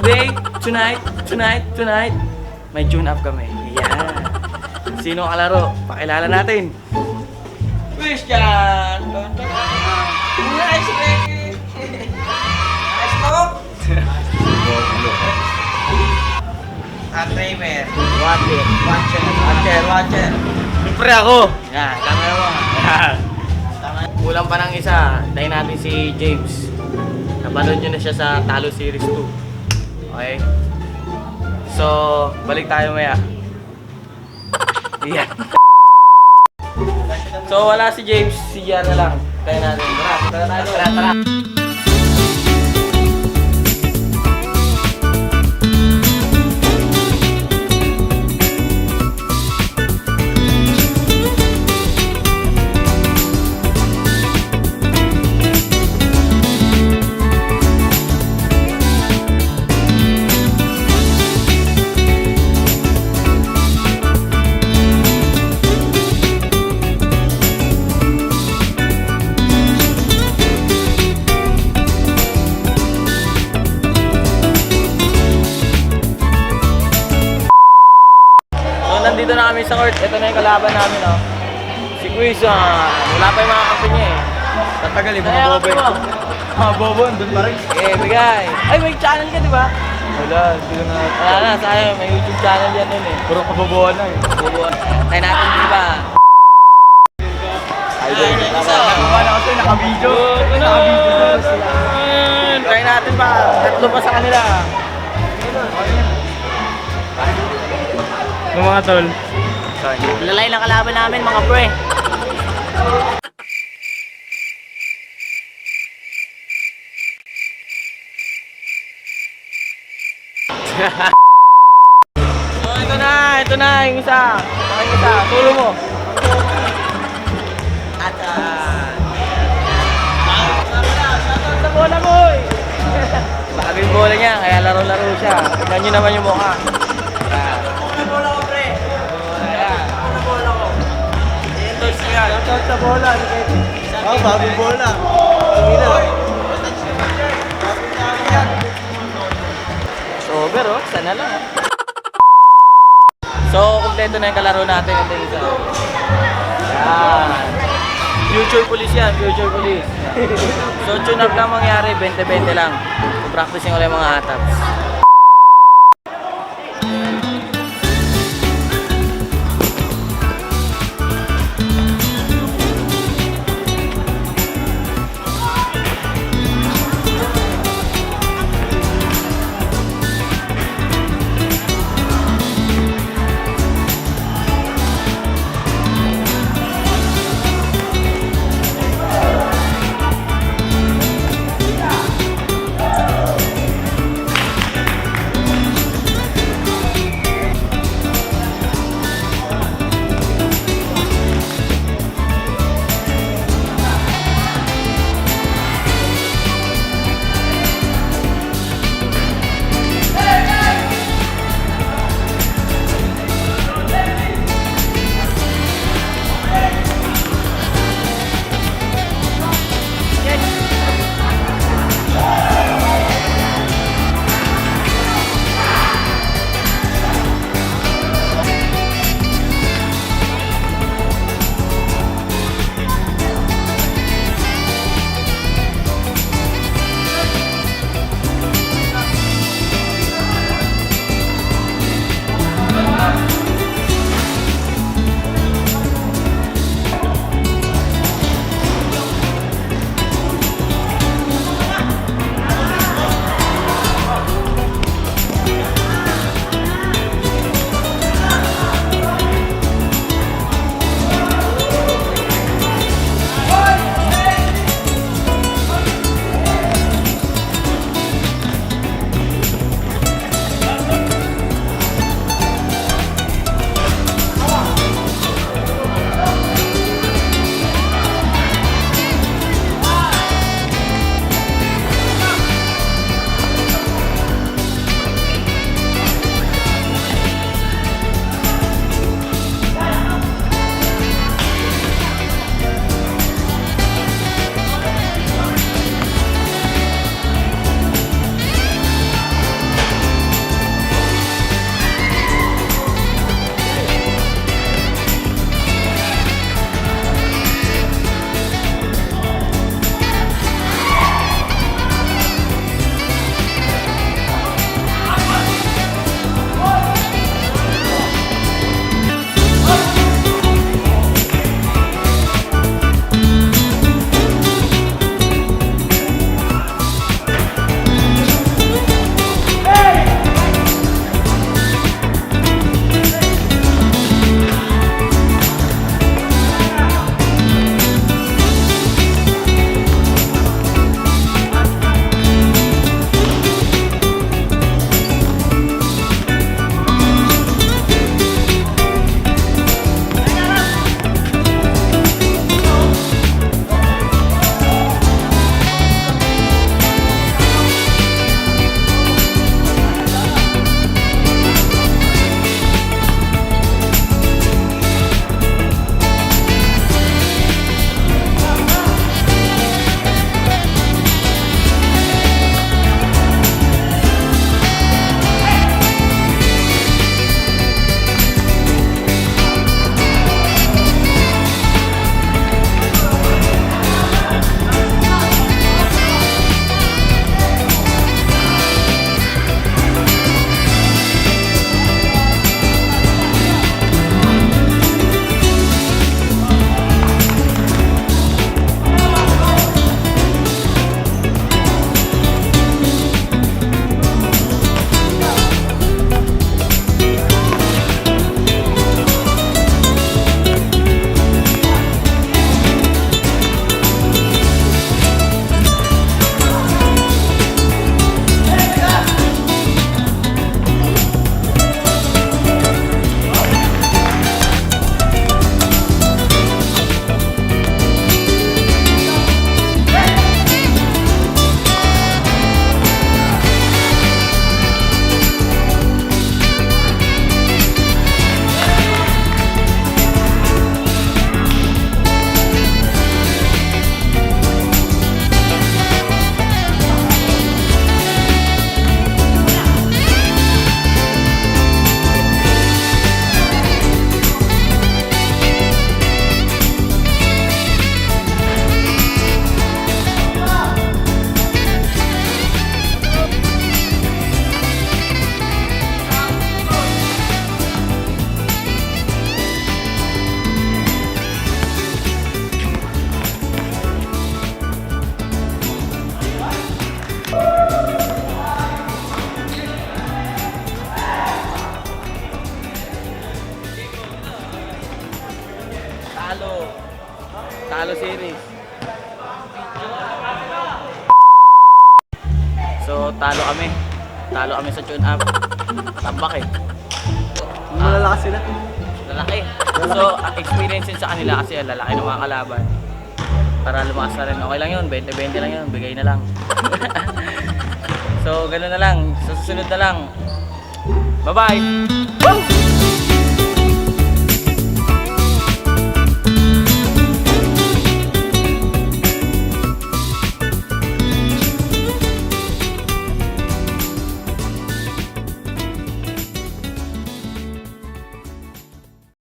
Today, tonight, may tune up kami. Yan. Sino ang kalaro? Pakilala natin. Christian! Nice, Ricky! Nice talk! At Raymer. Watcher. Siyempre ako. Yan, tama mo. Kulang pa ng isa. Tayo natin si James. Napanood nyo na siya sa Talo Series 2. Okay? So, balik tayo maya. Yan. So, wala si James. Si Gian na lang. Tayo natin. Tara. Nandito na kami sa court. Ito na yung kalaban namin, oh. Si Quiz, wala pa yung mga kampi niya, eh. Tatagal eh, mga bobo eh. Mga bobo, andun pa rin. Eh, bigay. Ay, may channel ka, di ba? Wala, hindi ko na. Wala na, sayang. May YouTube channel yan nun, eh. Puro kabobohan na eh. Bubuan. Tayo natin, di ba? Idol. Nakababa na kasi, naka-video. Try natin pa. Tatlo pa sa kanila. Yung mga tol. Lalay ng kalaban namin, mga pre. So, ito na yung isa. Yung isa, tulo mo. At, sa bola mo, eh. Bagay yung bola niya, kaya laro-laro siya. Tignan nyo naman yung mukha. Shoutout sa bola. Bagong bola. Sober, oh. Sana lang, oh. So, kompleto na yung kalaro natin. Ito yung isa. Yan. Future police yan, future police. So, tune up lang mangyari, 20-20 lang. Practicing ulit mga ataps. Talo Series. So, talo kami. Talo kami sa tune up. Tambak eh. Malalakas sila. Lalaki. So, experience yun sa kanila kasi lalaki ng mga kalaban. Para lumakas na rin. Okay lang yun, 20-20 lang yun, bigay na lang. So, gano'n na lang. Sa susunod na lang. Bye-bye! Woo!